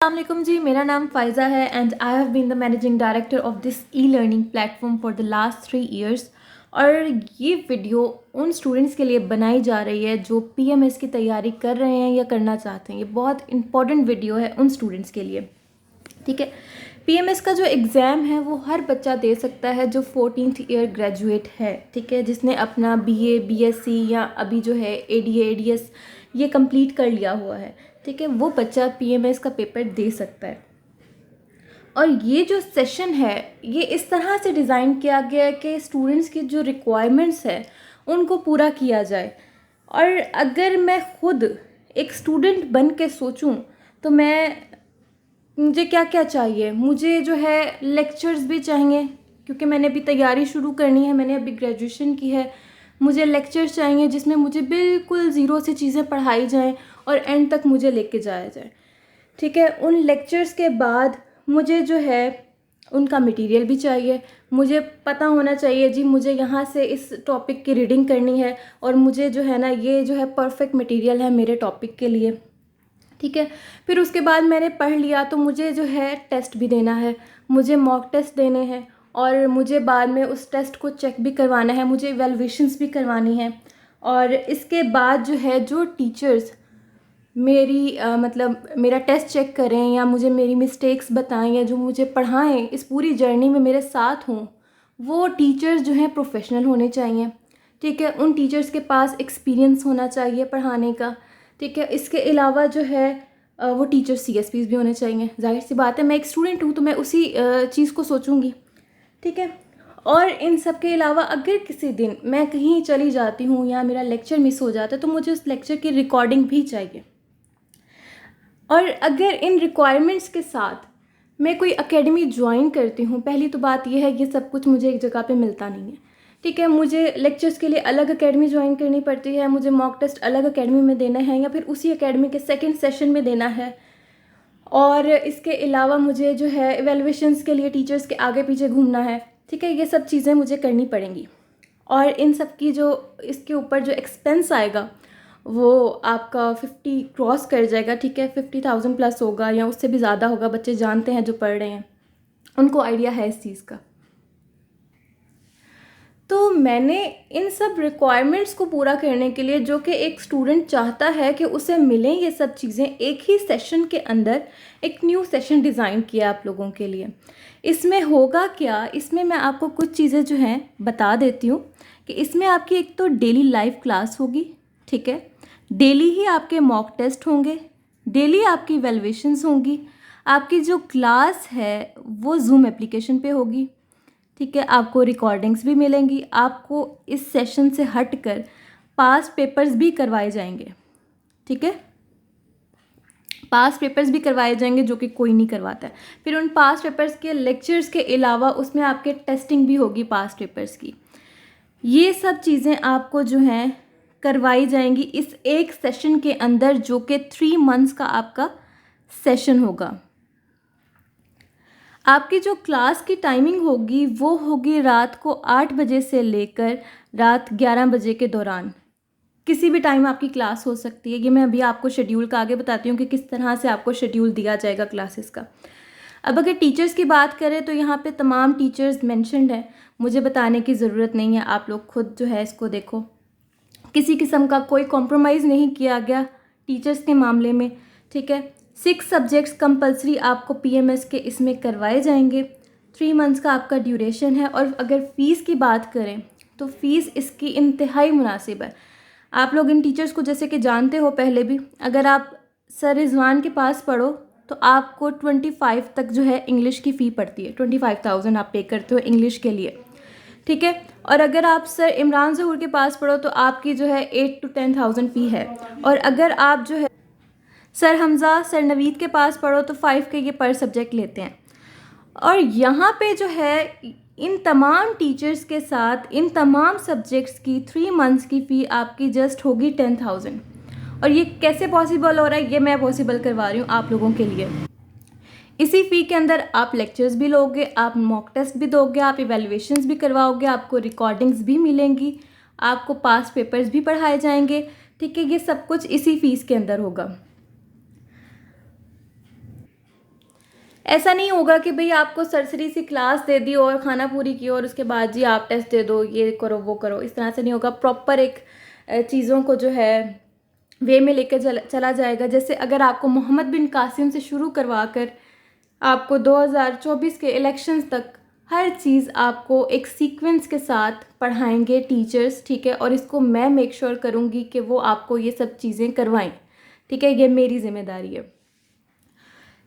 अस्सलाम जी, मेरा नाम फ़ायज़ा है and I have been the managing director of this e learning platform for the last 3 years. और ये वीडियो उन स्टूडेंट्स के लिए बनाई जा रही है जो पीएमएस की तैयारी कर रहे हैं या करना चाहते हैं। ये बहुत इंपॉर्टेंट वीडियो है उन स्टूडेंट्स के लिए। ठीक है, पीएमएस का जो एग्ज़ाम है वो हर बच्चा दे सकता है जो 14th ईयर ग्रेजुएट है। ठीक है, जिसने अपना बीए, बीएससी या अभी जो है एडीए, एडीएस ये कंप्लीट कर लिया हुआ है। ठीक है, वो बच्चा पीएमएस का पेपर दे सकता है। और ये जो सेशन है ये इस तरह से डिज़ाइन किया गया है कि स्टूडेंट्स की जो रिक्वायरमेंट्स है उनको पूरा किया जाए। और अगर मैं खुद एक स्टूडेंट बन के सोचूं तो मुझे क्या क्या चाहिए, मुझे जो है लेक्चर्स भी चाहिए क्योंकि मैंने अभी तैयारी शुरू करनी है, मैंने अभी ग्रेजुएशन की है। मुझे लेक्चर्स चाहिए जिसमें मुझे बिल्कुल ज़ीरो से चीज़ें पढ़ाई जाएं और एंड तक मुझे लेके जाया जाए। ठीक है, उन लेक्चर्स के बाद मुझे जो है उनका मटेरियल भी चाहिए। मुझे पता होना चाहिए जी मुझे यहाँ से इस टॉपिक की रीडिंग करनी है और मुझे जो है ना ये जो है परफेक्ट मटेरियल है मेरे टॉपिक के लिए। ठीक है, फिर उसके बाद मैंने पढ़ लिया तो मुझे जो है टेस्ट भी देना है, मुझे मॉक टेस्ट देने हैं और मुझे बाद में उस टेस्ट को चेक भी करवाना है, मुझे इवैल्यूएशंस भी करवानी है। और इसके बाद जो है जो टीचर्स मेरी मतलब मेरा टेस्ट चेक करें या मुझे मेरी मिस्टेक्स बताएं या जो मुझे पढ़ाएं इस पूरी जर्नी में मेरे साथ हों, वो टीचर्स जो हैं प्रोफेशनल होने चाहिए। ठीक है, उन टीचर्स के पास एक्सपीरियंस होना चाहिए पढ़ाने का। ठीक है, इसके अलावा जो है वो टीचर सीएसपीज भी होने चाहिए। जाहिर सी बात है मैं एक स्टूडेंट हूँ तो मैं उसी चीज़ को सोचूंगी। ठीक है, और इन सब के अलावा अगर किसी दिन मैं कहीं चली जाती हूँ या मेरा लेक्चर मिस हो जाता है तो मुझे उस लेक्चर की रिकॉर्डिंग भी चाहिए। और अगर इन रिक्वायरमेंट्स के साथ मैं कोई एकेडमी ज्वाइन करती हूँ, पहली तो बात यह है ये सब कुछ मुझे एक जगह पे मिलता नहीं है। ठीक है, मुझे लेक्चर्स के लिए अलग एकेडमी ज्वाइन करनी पड़ती है, मुझे मॉक टेस्ट अलग एकेडमी में देना है या फिर उसी एकेडमी के सेकंड सेशन में देना है। और इसके अलावा मुझे जो है इवैल्यूएशंस के लिए टीचर्स के आगे पीछे घूमना है। ठीक है, ये सब चीज़ें मुझे करनी पड़ेंगी और इन सब की जो इसके ऊपर जो एक्सपेंस आएगा वो आपका 50 क्रॉस कर जाएगा। ठीक है, 50,000 प्लस होगा या उससे भी ज़्यादा होगा। बच्चे जानते हैं जो पढ़ रहे हैं, उनको आइडिया है इस चीज़ का। तो मैंने इन सब रिक्वायरमेंट्स को पूरा करने के लिए जो कि एक स्टूडेंट चाहता है कि उसे मिलें ये सब चीज़ें एक ही सेशन के अंदर, एक न्यू सेशन डिज़ाइन किया आप लोगों के लिए। इसमें होगा क्या, इसमें मैं आपको कुछ चीज़ें जो हैं बता देती हूँ कि इसमें आपकी एक तो डेली लाइव क्लास होगी। ठीक है, डेली ही आपके मॉक टेस्ट होंगे, डेली आपकी इवैल्यूएशंस होंगी, आपकी जो क्लास है वो जूम एप्लीकेशन पे होगी। ठीक है, आपको रिकॉर्डिंग्स भी मिलेंगी, आपको इस सेशन से हटकर पास पेपर्स भी करवाए जाएंगे। ठीक है, पास पेपर्स भी करवाए जाएंगे जो कि कोई नहीं करवाता है। फिर उन पास पेपर्स के लेक्चर्स के अलावा उसमें आपके टेस्टिंग भी होगी पास पेपर्स की। ये सब चीज़ें आपको जो हैं करवाई जाएंगी इस एक सेशन के अंदर जो कि 3 मंथ्स का आपका सेशन होगा। आपकी जो क्लास की टाइमिंग होगी वो होगी रात को 8 बजे से लेकर रात 11 बजे के दौरान। किसी भी टाइम आपकी क्लास हो सकती है। ये मैं अभी आपको शेड्यूल का आगे बताती हूँ कि किस तरह से आपको शेड्यूल दिया जाएगा क्लासेस का। अब अगर टीचर्स की बात करें तो यहाँ पे तमाम टीचर्स मेंशन्ड हैं, मुझे बताने की ज़रूरत नहीं है, आप लोग खुद जो है इसको देखो। किसी किस्म का कोई कॉम्प्रोमाइज़ नहीं किया गया टीचर्स के मामले में। ठीक है, 6 सब्जेक्ट्स कंपलसरी आपको पीएमएस के इसमें करवाए जाएंगे। 3 मंथ्स का आपका ड्यूरेशन है। और अगर फ़ीस की बात करें तो फ़ीस इसकी इंतहाई मुनासिब है। आप लोग इन टीचर्स को जैसे कि जानते हो पहले भी, अगर आप सर रिजवान के पास पढ़ो तो आपको 25 तक जो है इंग्लिश की फ़ी पड़ती है। 25,000 आप पे करते हो इंग्लिश के लिए। ठीक है, और अगर आप सर इमरान ज़हूर के पास पढ़ो तो आपकी जो है 8 to 10,000 फ़ी है। और अगर आप जो है सर हमज़ा, सर नवीद के पास पढ़ो तो 5 के ये पर सब्जेक्ट लेते हैं। और यहाँ पे जो है इन तमाम टीचर्स के साथ इन तमाम सब्जेक्ट्स की 3 मंथ्स की फ़ी आपकी जस्ट होगी 10,000। और ये कैसे पॉसिबल हो रहा है, ये मैं पॉसिबल करवा रही हूँ आप लोगों के लिए। इसी फ़ी के अंदर आप लेक्चर्स भी लोगे, आप मॉक टेस्ट भी दोगे, आप इवैल्यूएशंस भी करवाओगे, आपको रिकॉर्डिंग्स भी मिलेंगी, आपको पास पेपर्स भी पढ़ाए जाएंगे। ठीक है, ये सब कुछ इसी फीस के अंदर होगा। ऐसा नहीं होगा कि भाई आपको सरसरी सी क्लास दे दी और खाना पूरी की और उसके बाद जी आप टेस्ट दे दो, ये करो वो करो, इस तरह से नहीं होगा। प्रॉपर एक चीज़ों को जो है वे में लेकर चला जाएगा। जैसे अगर आपको मोहम्मद बिन कासिम से शुरू करवा कर आपको 2024 के इलेक्शंस तक हर चीज़ आपको एक सीक्वेंस के साथ पढ़ाएंगे टीचर्स, ठीक है। और इसको मैं मेक श्योर करूँगी कि वो आपको ये सब चीज़ें करवाएं, ठीक है। ये मेरी जिम्मेदारी है।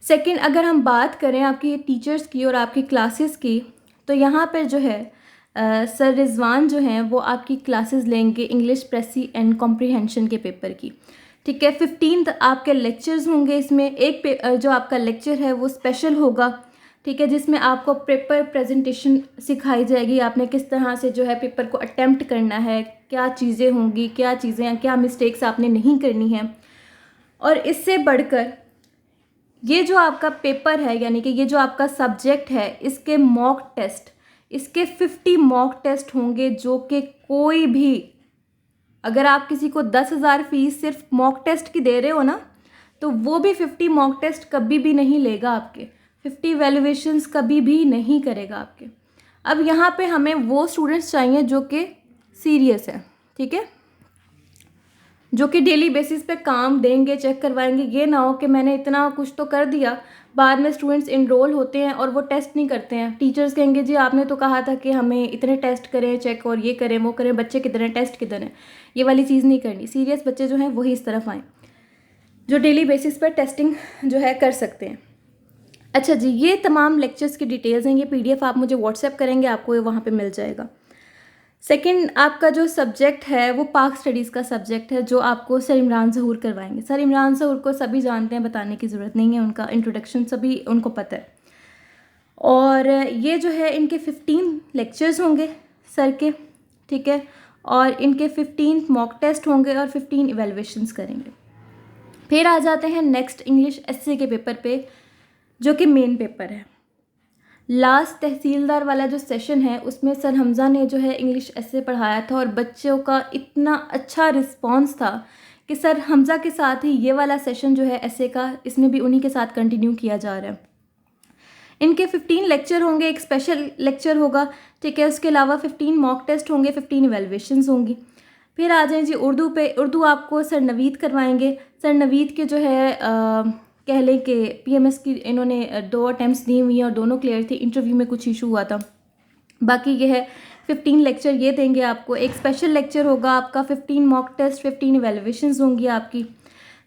सेकंड, अगर हम बात करें आपकी टीचर्स की और आपकी क्लासेस की, तो यहाँ पर जो है सर रिजवान जो हैं वो आपकी क्लासेस लेंगे इंग्लिश प्रेसी एंड कॉम्प्रिहेंशन के पेपर की, ठीक है। 15 आपके लेक्चर्स होंगे इसमें। एक जो आपका लेक्चर है वो स्पेशल होगा, ठीक है, जिसमें आपको पेपर प्रेजेंटेशन सिखाई जाएगी। आपने किस तरह से जो है पेपर को अटेम्प्ट करना है, क्या चीज़ें होंगी, क्या मिस्टेक्स आपने नहीं करनी है। और इससे बढ़कर ये जो आपका पेपर है, यानी कि ये जो आपका सब्जेक्ट है, इसके मॉक टेस्ट, इसके 50 मॉक टेस्ट होंगे, जो कि कोई भी, अगर आप किसी को 10,000 फीस सिर्फ मॉक टेस्ट की दे रहे हो ना, तो वो भी 50 मॉक टेस्ट कभी भी नहीं लेगा आपके, 50 वैल्यूएशंस कभी भी नहीं करेगा आपके। अब यहाँ पे हमें वो स्टूडेंट्स चाहिए जो कि सीरियस है, ठीक है, जो कि डेली बेसिस पे काम देंगे, चेक करवाएंगे। ये ना हो कि मैंने इतना कुछ तो कर दिया, बाद में स्टूडेंट्स इनरोल होते हैं और वो टेस्ट नहीं करते हैं। टीचर्स कहेंगे जी आपने तो कहा था कि हमें इतने टेस्ट करें, चेक और ये करें वो करें, बच्चे कितने हैं, टेस्ट कितने हैं। ये वाली चीज़ नहीं करनी। सीरियस बच्चे जो हैं वही इस तरफ आएँ, जो डेली बेसिस पर टेस्टिंग जो है कर सकते हैं। अच्छा जी, ये तमाम लेक्चर्स की डिटेल्स हैं। ये PDF आप मुझे व्हाट्सएप करेंगे, आपको ये वहाँ पे मिल जाएगा। सेकंड, आपका जो सब्जेक्ट है वो पाक स्टडीज़ का सब्जेक्ट है, जो आपको सर इमरान ज़हूर करवाएंगे। सर इमरान ज़हूर को सभी जानते हैं, बताने की ज़रूरत नहीं है, उनका इंट्रोडक्शन सभी उनको पता है। और ये जो है इनके 15 लेक्चर्स होंगे सर के, ठीक है, और इनके 15 मॉक टेस्ट होंगे और 15 इवैल्यूएशंस करेंगे। फिर आ जाते हैं नेक्स्ट इंग्लिश एसए के पेपर पे, जो कि मेन पेपर है। लास्ट तहसीलदार वाला जो सेशन है उसमें सर हमज़ा ने जो है इंग्लिश एसे पढ़ाया था, और बच्चों का इतना अच्छा रिस्पांस था कि सर हमज़ा के साथ ही ये वाला सेशन जो है एसे का, इसमें भी उन्हीं के साथ कंटिन्यू किया जा रहा है। इनके 15 लेक्चर होंगे, एक स्पेशल लेक्चर होगा, ठीक है। उसके अलावा 15 मॉक टेस्ट होंगे, 15 इवैल्यूएशंस होंगी। फिर आ जाएँ जी उर्दू पे। उर्दू आपको सर नवीद करवाएंगे। सर नवीद के जो है कह लें कि PMS की इन्होंने 2 अटैम्प्ट्स दी हुई हैं और दोनों क्लियर थी। इंटरव्यू में कुछ इशू हुआ था। बाकी ये है 15 लेक्चर ये देंगे आपको। एक स्पेशल लेक्चर होगा आपका, 15 मॉक टेस्ट, 15 इवैल्यूएशंस होंगी आपकी।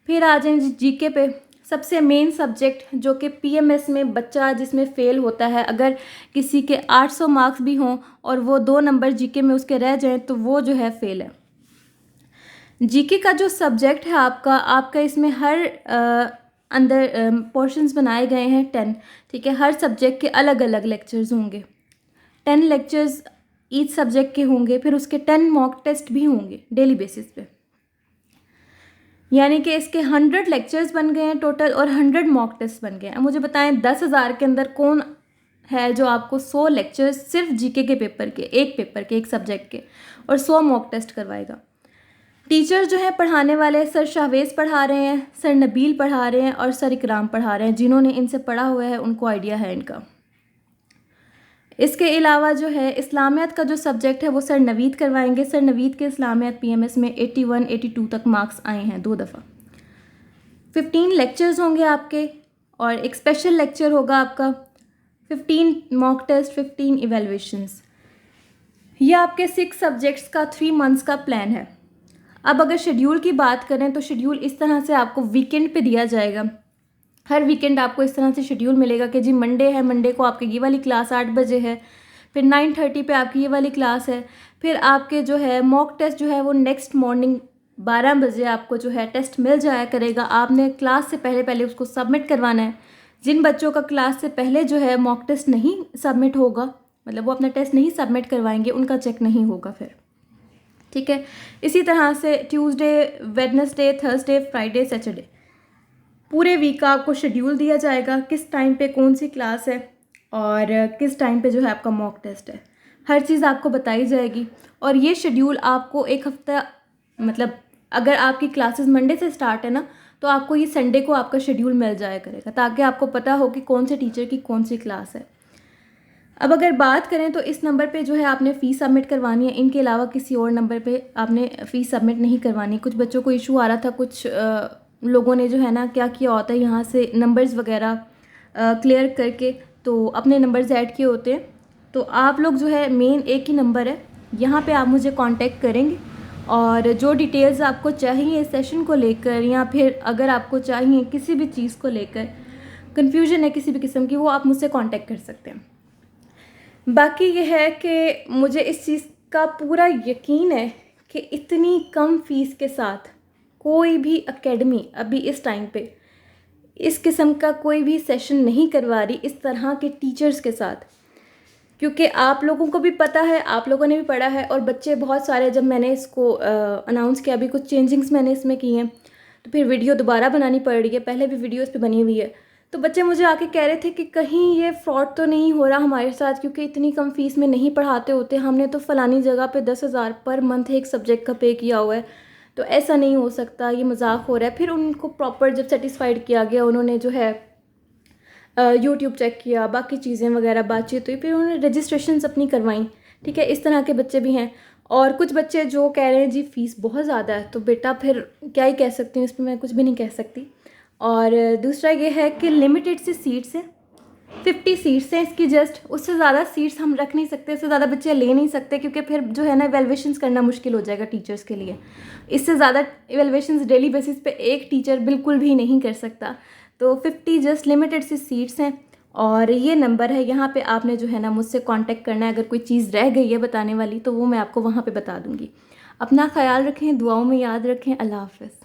फिर आ जाएँ GK पे, सबसे मेन सब्जेक्ट जो कि PMS में बच्चा जिसमें फ़ेल होता है, अगर किसी के 800 मार्क्स भी हों और वो 2 नंबर GK में उसके रह जाएँ तो वो जो है फ़ेल है। GK का जो सब्जेक्ट है आपका इसमें हर अंदर पोर्शंस बनाए गए हैं 10, ठीक है। हर सब्जेक्ट के अलग अलग लेक्चर्स होंगे, 10 लेक्चर्स ईच सब्जेक्ट के होंगे। फिर उसके 10 मॉक टेस्ट भी होंगे डेली बेसिस पे, यानी कि इसके 100 लेक्चर्स बन गए हैं टोटल और 100 मॉक टेस्ट बन गए हैं। अब मुझे बताएं 10,000 के अंदर कौन है जो आपको 100 लेक्चर्स सिर्फ GK के पेपर के, एक सब्जेक्ट के, और 100 मॉक टेस्ट करवाएगा। टीचर जो है पढ़ाने वाले, सर शाहवेज़ पढ़ा रहे हैं, सर नबील पढ़ा रहे हैं और सर इकराम पढ़ा रहे हैं। जिन्होंने इनसे पढ़ा हुआ है उनको आइडिया है इनका। इसके अलावा जो है इस्लामियत का जो सब्जेक्ट है वो सर नवीद करवाएंगे। सर नवीद के इस्लामियत PMS में 81, 82 तक मार्क्स आए हैं 2 दफ़ा। 15 लेक्चर्स होंगे आपके और एक स्पेशल लेक्चर होगा आपका, 15 मॉक टेस्ट, 15 इवैल्यूएशंस। ये आपके 6 सब्जेक्ट्स का 3 मंथ्स का प्लान है। अब अगर शेड्यूल की बात करें तो शेड्यूल इस तरह से आपको वीकेंड पे दिया जाएगा। हर वीकेंड आपको इस तरह से शेड्यूल मिलेगा कि जी मंडे है, मंडे को आपकी ये वाली क्लास 8 बजे है, फिर 9:30 पे आपकी ये वाली क्लास है। फिर आपके जो है मॉक टेस्ट जो है वो नेक्स्ट मॉर्निंग 12 बजे आपको जो है टेस्ट मिल जाया करेगा। आपने क्लास से पहले उसको सबमिट करवाना है। जिन बच्चों का क्लास से पहले जो है मॉक टेस्ट नहीं सबमिट होगा, मतलब वो अपना टेस्ट नहीं सबमिट करवाएंगे, उनका चेक नहीं होगा फिर, ठीक है। इसी तरह से Tuesday, Wednesday, Thursday, Friday, Saturday, पूरे वीक का आपको शेड्यूल दिया जाएगा, किस टाइम पे कौन सी क्लास है और किस टाइम पे जो है आपका मॉक टेस्ट है, हर चीज़ आपको बताई जाएगी। और ये शेड्यूल आपको एक हफ्ता, मतलब अगर आपकी क्लासेस मंडे से स्टार्ट है ना, तो आपको ये संडे को आपका शेड्यूल मिल जाया करेगा, ताकि आपको पता हो कि कौन से टीचर की कौन सी क्लास है। अब अगर बात करें तो इस नंबर पे जो है आपने फ़ीस सबमिट करवानी है, इनके अलावा किसी और नंबर पे आपने फ़ीस सबमिट नहीं करवानी। कुछ बच्चों को इशू आ रहा था, कुछ लोगों ने जो है ना क्या किया होता है, यहाँ से नंबर्स वगैरह क्लियर करके तो अपने नंबर्स ऐड किए होते हैं। तो आप लोग जो है मेन एक ही नंबर है, यहाँ पे आप मुझे कांटेक्ट करेंगे और जो डिटेल्स आपको चाहिए सेशन को लेकर, या फिर अगर आपको चाहिए किसी भी चीज़ को लेकर, कन्फ्यूजन है किसी भी किस्म की, वो आप मुझसे कांटेक्ट कर सकते हैं। बाकी ये है कि मुझे इस चीज़ का पूरा यकीन है कि इतनी कम फ़ीस के साथ कोई भी एकेडमी अभी इस टाइम पे इस किस्म का कोई भी सेशन नहीं करवा रही इस तरह के टीचर्स के साथ, क्योंकि आप लोगों को भी पता है, आप लोगों ने भी पढ़ा है, और बच्चे बहुत सारे, जब मैंने इसको अनाउंस किया, अभी कुछ चेंजिंग्स मैंने इसमें की हैं, तो फिर वीडियो दोबारा बनानी पड़ रही है, पहले भी वीडियो इस पर बनी हुई है। तो बच्चे मुझे आके कह रहे थे कि कहीं ये फ्रॉड तो नहीं हो रहा हमारे साथ, क्योंकि इतनी कम फ़ीस में नहीं पढ़ाते होते, हमने तो फ़लानी जगह पे 10,000 पर मंथ एक सब्जेक्ट का पे किया हुआ है, तो ऐसा नहीं हो सकता, ये मजाक हो रहा है। फिर उनको प्रॉपर जब सेटिस्फाइड किया गया, उन्होंने जो है यूट्यूब चेक किया, बाकी चीज़ें वगैरह बातचीत हुई, फिर उन्होंने रजिस्ट्रेशंस अपनी करवाई। ठीक है, इस तरह के बच्चे भी हैं। और कुछ बच्चे जो कह रहे हैं जी फ़ीस बहुत ज़्यादा है, तो बेटा फिर क्या ही कह सकती हूँ, इस पर मैं कुछ भी नहीं कह सकती। और दूसरा ये है कि लिमिटेड सी सीट्स हैं, 50 सीट्स हैं इसकी, जस्ट उससे ज़्यादा सीट्स हम रख नहीं सकते, उससे ज़्यादा बच्चे ले नहीं सकते, क्योंकि फिर जो है ना इवैल्यूएशंस करना मुश्किल हो जाएगा टीचर्स के लिए। इससे ज़्यादा इवैल्यूएशंस डेली बेसिस पे एक टीचर बिल्कुल भी नहीं कर सकता। तो 50 जस्ट लिमिटेड सी सीट्स हैं, और ये नंबर है, यहाँ पे आपने जो है ना मुझसे कांटेक्ट करना है। अगर कोई चीज़ रह गई है बताने वाली तो वो मैं आपको वहाँ पे बता दूँगी। अपना ख्याल रखें, दुआओं में याद रखें। अल्लाह हाफ़िज़।